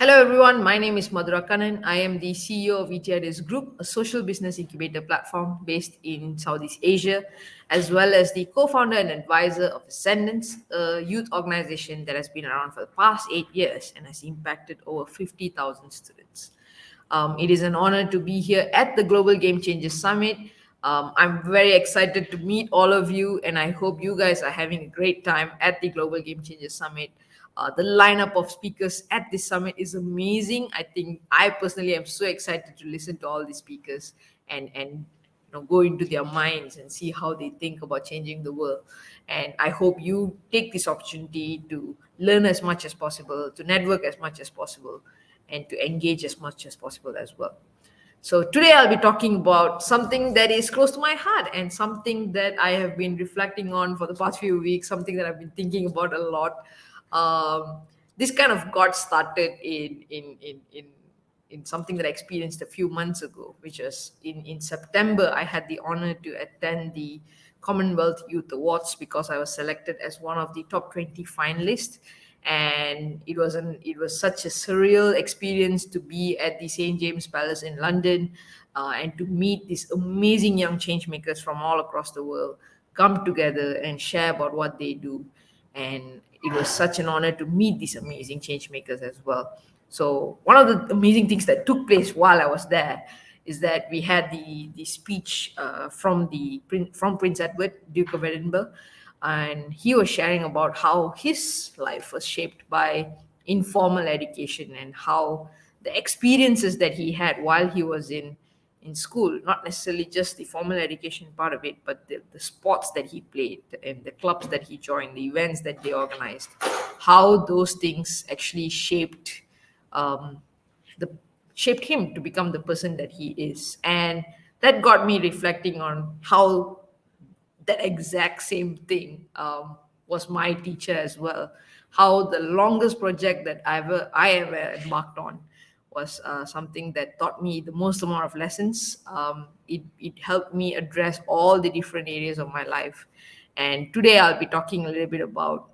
Hello, everyone. My name is Mathura Kannan. I am the CEO of ETIDS Group, a social business incubator platform based in Southeast Asia, as well as the co founder and advisor of Ascendance, a youth organization that has been around for the past 8 years and has impacted over 50,000 students. It is an honor to be here at the Global Game Changers Summit. I'm very excited to meet all of you, and I hope you guys are having a great time at the Global Game Changers Summit. The lineup of speakers at this summit is amazing. I think I personally am so excited to listen to all these speakers and go into their minds and see how they think about changing the world. And I hope you take this opportunity to learn as much as possible, to network as much as possible, and to engage as much as possible as well. So today I'll be talking about something that is close to my heart and something that I have been reflecting on for the past few weeks, something that I've been thinking about a lot. This kind of got started in something that I experienced a few months ago, which was in September. I had the honor to attend the Commonwealth Youth Awards because I was selected as one of the top 20 finalists. And it was such a surreal experience to be at the St. James Palace in London, and to meet these amazing young change makers from all across the world come together and share about what they do. And it was such an honor to meet these amazing change makers as well. So one of the amazing things that took place while I was there is that we had the speech from Prince Edward, Duke of Edinburgh, and he was sharing about how his life was shaped by informal education and how the experiences that he had while he was in school, not necessarily just the formal education part of it, but the sports that he played and the clubs that he joined, the events that they organized, how those things actually um, the shaped him to become the person that he is. And that got me reflecting on how that exact same thing was my teacher as well. How the longest project that I ever embarked on was something that taught me the most amount of lessons. It helped me address all the different areas of my life. And today I'll be talking a little bit about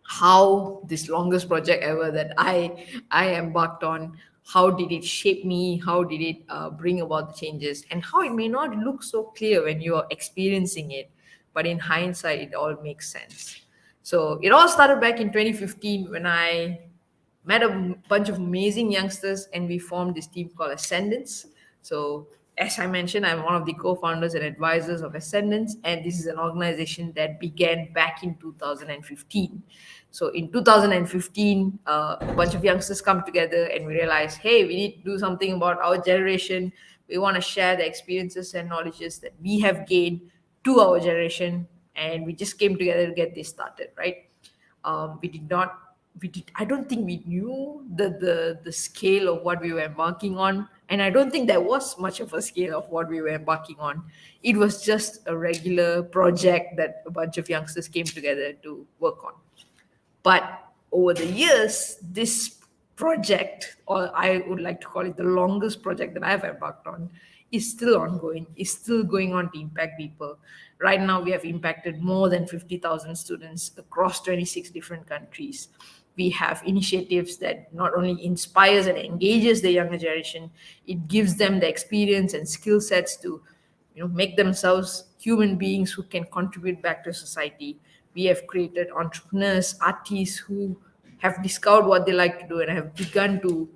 how this longest project ever that I embarked on, how did it shape me, how did it bring about the changes, and how it may not look so clear when you are experiencing it, but in hindsight it all makes sense. So it all started back in 2015 when I met a bunch of amazing youngsters and we formed this team called Ascendance. So as I mentioned, I'm one of the co-founders and advisors of Ascendance, and this is an organization that began back in 2015. So in 2015, a bunch of youngsters come together and we realize, hey, we need to do something about our generation. We want to share the experiences and knowledges that we have gained to our generation, and we just came together to get this started, right? We did not we did I don't think we knew the scale of what we were embarking on, and I don't think there was much of a scale of what we were embarking on. It was just a regular project that a bunch of youngsters came together to work on. But over the years, this project, or I would like to call it the longest project that I've embarked on, is still ongoing, is still going on to impact people. Right now, we have impacted more than 50,000 students across 26 different countries. We have initiatives that not only inspires and engages the younger generation, it gives them the experience and skill sets to make themselves human beings who can contribute back to society. We have created entrepreneurs, artists who have discovered what they like to do and have begun to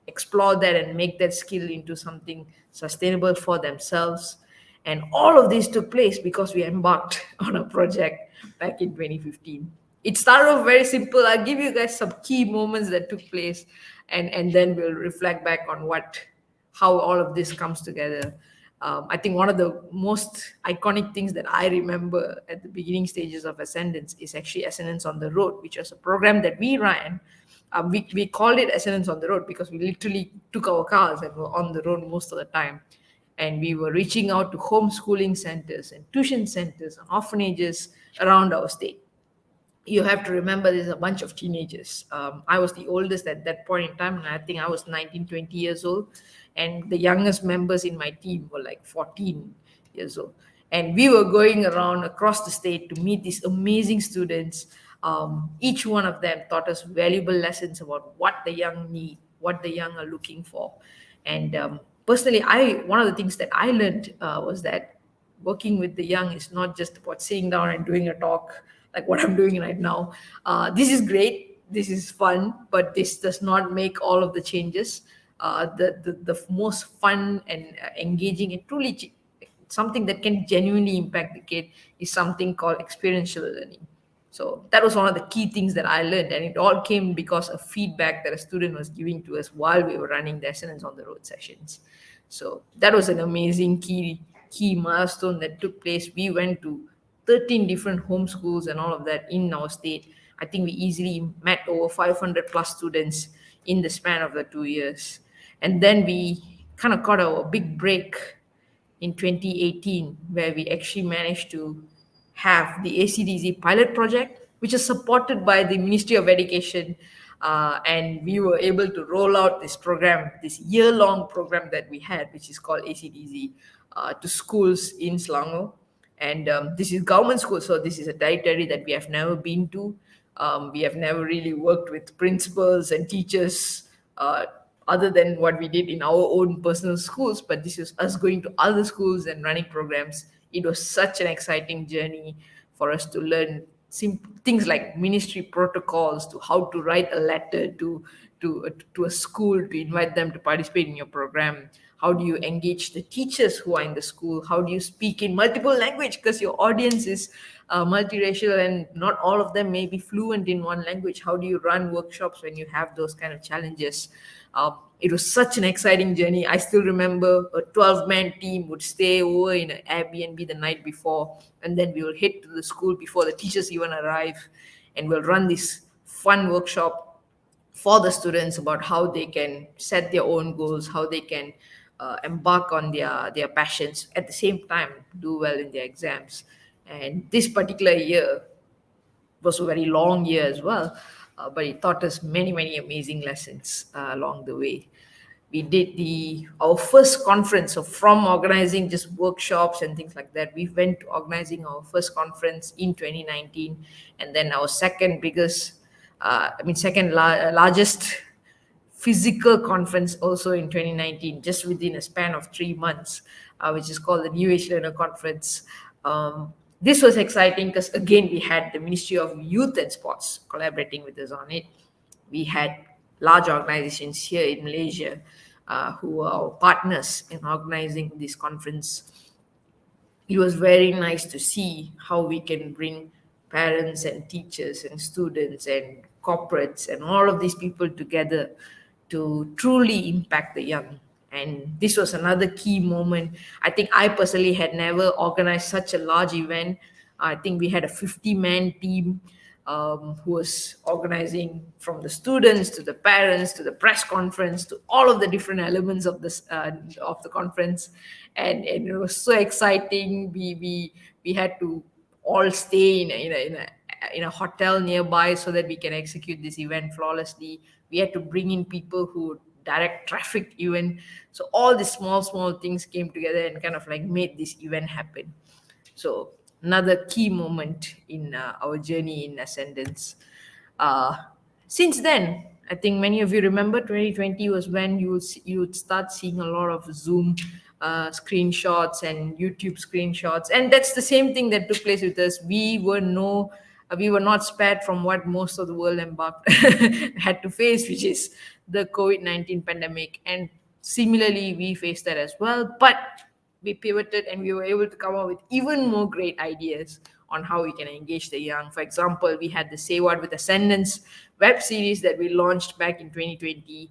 explore that and make that skill into something sustainable for themselves. And all of this took place because we embarked on a project back in 2015. It started off very simple. I'll give you guys some key moments that took place, and then we'll reflect back on how all of this comes together. I think one of the most iconic things that I remember at the beginning stages of Ascendance is actually Ascendance on the Road, which was a program that we ran. We called it Ascendance on the Road because we literally took our cars and were on the road most of the time. And we were reaching out to homeschooling centers and tuition centers and orphanages around our state. You have to remember there's a bunch of teenagers. I was the oldest at that point in time, and I think I was 19, 20 years old. And the youngest members in my team were like 14 years old. And we were going around across the state to meet these amazing students, Each one of them taught us valuable lessons about what the young need, what the young are looking for. And personally, one of the things that I learned was that working with the young is not just about sitting down and doing a talk like what I'm doing right now. This is great, this is fun, but this does not make all of the changes. The most fun and engaging and truly something that can genuinely impact the kid is something called experiential learning. So that was one of the key things that I learned, and it all came because of feedback that a student was giving to us while we were running the Ascendance on the Road sessions. So that was an amazing key milestone that took place. We went to 13 different homeschools and all of that in our state. I think we easily met over 500 plus students in the span of the 2 years. And then we kind of got our big break in 2018, where we actually managed to have the ACDZ pilot project, which is supported by the Ministry of Education. And we were able to roll out this program, this year-long program that we had, which is called ACDZ, to schools in Selangor. And this is government school, so this is a territory that we have never been to. We have never really worked with principals and teachers other than what we did in our own personal schools, but this is us going to other schools and running programs. It was such an exciting journey for us to learn things like ministry protocols, to how to write a letter to a school to invite them to participate in your program. How do you engage the teachers who are in the school? How do you speak in multiple language, because your audience is multiracial and not all of them may be fluent in one language? How do you run workshops when you have those kind of challenges? It was such an exciting journey. I still remember a 12-man team would stay over in an Airbnb the night before, and then we will head to the school before the teachers even arrive, and we'll run this fun workshop for the students about how they can set their own goals, how they can embark on their passions, at the same time do well in their exams. And this particular year was a very long year as well, but it taught us many amazing lessons along the way. We did our first conference. So from organizing just workshops and things like that, we went to organizing our first conference in 2019, and then our largest physical conference also in 2019, just within a span of 3 months, which is called the New Age Learner Conference. This was exciting because, again, we had the Ministry of Youth and Sports collaborating with us on it. We had large organizations here in Malaysia who are our partners in organizing this conference. It was very nice to see how we can bring parents and teachers and students and corporates and all of these people together to truly impact the young. And this was another key moment. I think I personally had never organized such a large event. I think we had a 50-man team who was organizing, from the students to the parents to the press conference to all of the different elements of the conference. And it was so exciting. We had to all stay in a hotel nearby so that we can execute this event flawlessly. We had to bring in people who direct traffic even. So all these small things came together and kind of like made this event happen. So another key moment in our journey in Ascendance. Uh, since then, I think many of you remember 2020 was when you would start seeing a lot of Zoom screenshots and YouTube screenshots, and that's the same thing that took place with us. We were not spared from what most of the world embarked had to face, which is the COVID-19 pandemic, and similarly we faced that as well. But we pivoted and we were able to come up with even more great ideas on how we can engage the young. For example, we had the Say What with Ascendance web series that we launched back in 2020,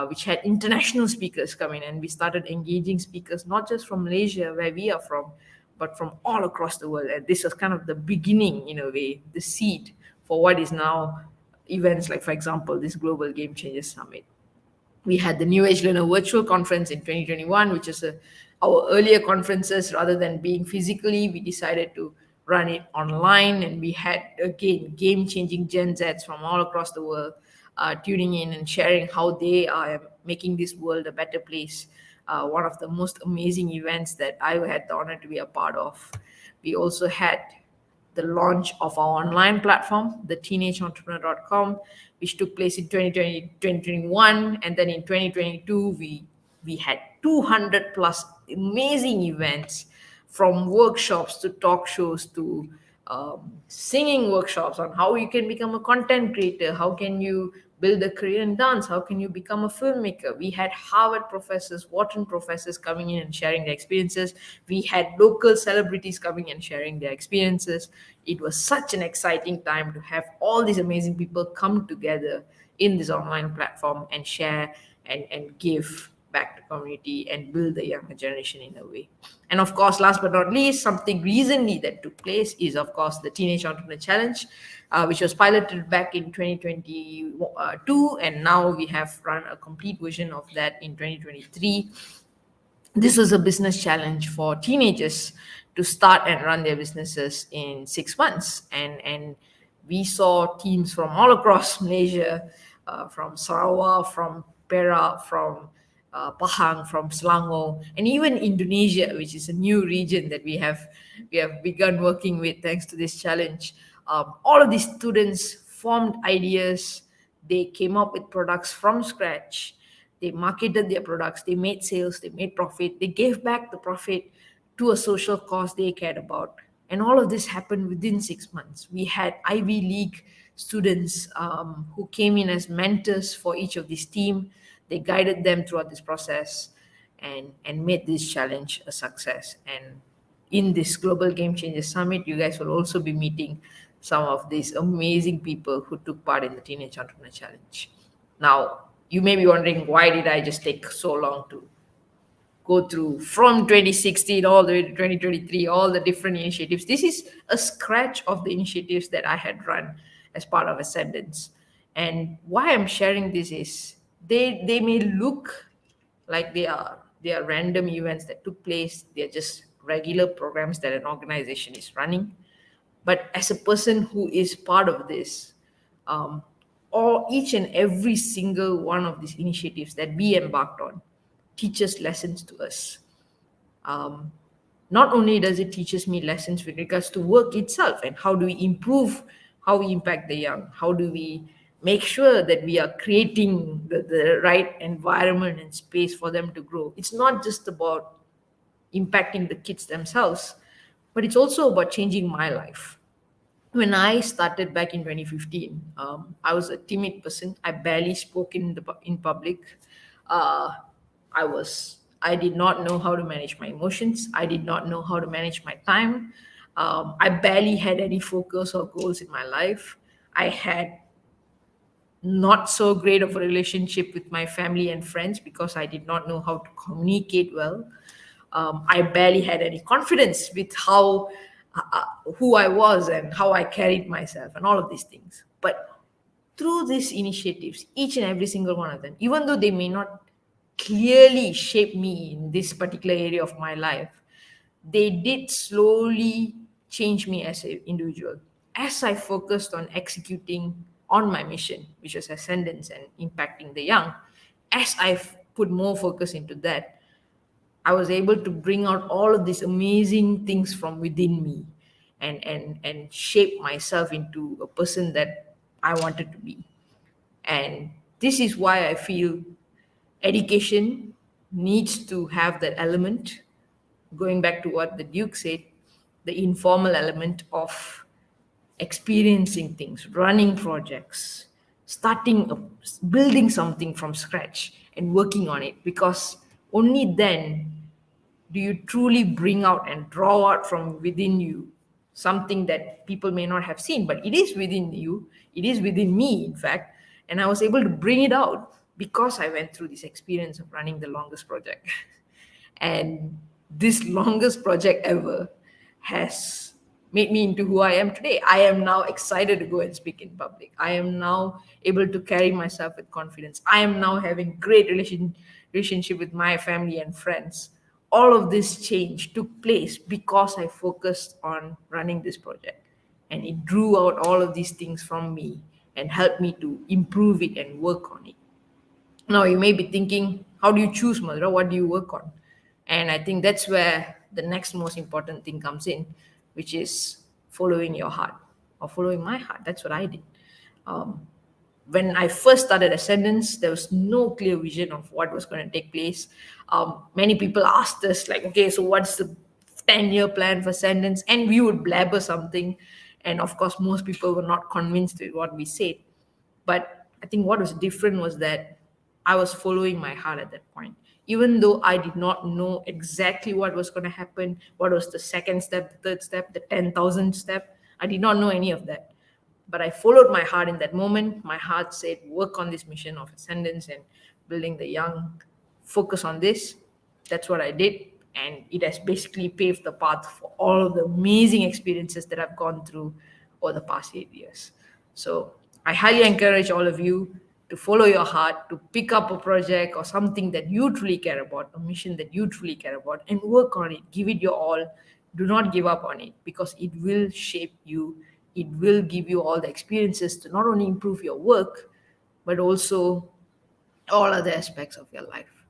which had international speakers come in, and we started engaging speakers not just from Malaysia, where we are from, but from all across the world. And this was kind of the beginning, in a way, the seed for what is now events like, for example, this Global Game Changers Summit. We had the New Age Learner Virtual Conference in 2021, which is our earlier conferences. Rather than being physically, we decided to run it online, and we had, again, game-changing Gen Zs from all across the world tuning in and sharing how they are making this world a better place. One of the most amazing events that I had the honor to be a part of. We also had the launch of our online platform, the teenageentrepreneur.com, which took place in 2020, 2021. And then in 2022, we had 200 plus amazing events, from workshops to talk shows to singing workshops on how you can become a content creator, how can you build a career in dance, how can you become a filmmaker. We had Harvard professors, Wharton professors coming in and sharing their experiences. We had local celebrities coming and sharing their experiences. It was such an exciting time to have all these amazing people come together in this online platform and share and give back to community and build the younger generation in a way. And of course, last but not least, something recently that took place is, of course, the Teenage Entrepreneur Challenge, which was piloted back in 2022, and now we have run a complete version of that in 2023. This was a business challenge for teenagers to start and run their businesses in 6 months. And we saw teams from all across Malaysia, from Sarawak, from Perak, from Pahang, from Selangor, and even Indonesia, which is a new region that we have begun working with thanks to this challenge. All of these students formed ideas. They came up with products from scratch. They marketed their products, they made sales, they made profit, they gave back the profit to a social cause they cared about. And all of this happened within 6 months. We had Ivy League students who came in as mentors for each of these team. They guided them throughout this process and made this challenge a success. And in this Global Game Changers Summit, you guys will also be meeting some of these amazing people who took part in the Teenage Entrepreneur Challenge. Now, you may be wondering, why did I just take so long to go through from 2016 all the way to 2023, all the different initiatives? This is a scratch of the initiatives that I had run as part of Ascendance. And why I'm sharing this is they may look like they are random events that took place. They're just regular programs that an organization is running. But as a person who is part of this, or each and every single one of these initiatives that we embarked on teaches lessons to us. Not only does it teaches me lessons with regards to work itself and how do we improve, how we impact the young, how do we make sure that we are creating the right environment and space for them to grow. It's not just about impacting the kids themselves, but it's also about changing my life. When I started back in 2015, I was a timid person. I barely spoke in public. Uh, I did not know how to manage my emotions. I did not know how to manage my time. I barely had any focus or goals in my life. I had not so great of a relationship with my family and friends because I did not know how to communicate well. I barely had any confidence with who I was and how I carried myself and all of these things. But through these initiatives, each and every single one of them, even though they may not clearly shape me in this particular area of my life, they did slowly change me as an individual. As I focused on executing on my mission, which was Ascendance and impacting the young, as I put more focus into that, I was able to bring out all of these amazing things from within me and shape myself into a person that I wanted to be. And this is why I feel education needs to have that element, going back to what the Duke said, the informal element of experiencing things, running projects, building something from scratch and working on it, because only then do you truly bring out and draw out from within you something that people may not have seen, but it is within you, it is within me, in fact. And I was able to bring it out because I went through this experience of running the longest project. And this longest project ever has made me into who I am today. I am now excited to go and speak in public. I am now able to carry myself with confidence. I am now having great relationship with my family and friends. All of this change took place because I focused on running this project. And it drew out all of these things from me and helped me to improve it and work on it. Now, you may be thinking, how do you choose, Mathura? What do you work on? And I think that's where the next most important thing comes in, which is following your heart or following my heart. That's what I did. When I first started Ascendance, there was no clear vision of what was going to take place. Many people asked us, like, okay, so what's the 10-year plan for Ascendance? And we would blabber something. And of course, most people were not convinced with what we said. But I think what was different was that I was following my heart at that point. Even though I did not know exactly what was going to happen, what was the second step, the third step, the 10,000 step, I did not know any of that. But I followed my heart in that moment. My heart said, work on this mission of Ascendance and building the young, focus on this. That's what I did. And it has basically paved the path for all of the amazing experiences that I've gone through over the past 8 years. So I highly encourage all of you to follow your heart, to pick up a project or something that you truly care about, a mission that you truly care about, and work on it. Give it your all. Do not give up on it, because it will shape you. It will give you all the experiences to not only improve your work, but also all other aspects of your life.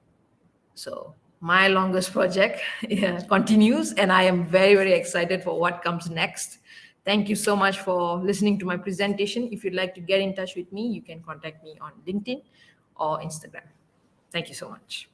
So my longest project yeah, continues, and I am very, very excited for what comes next. Thank you so much for listening to my presentation. If you'd like to get in touch with me, you can contact me on LinkedIn or Instagram. Thank you so much.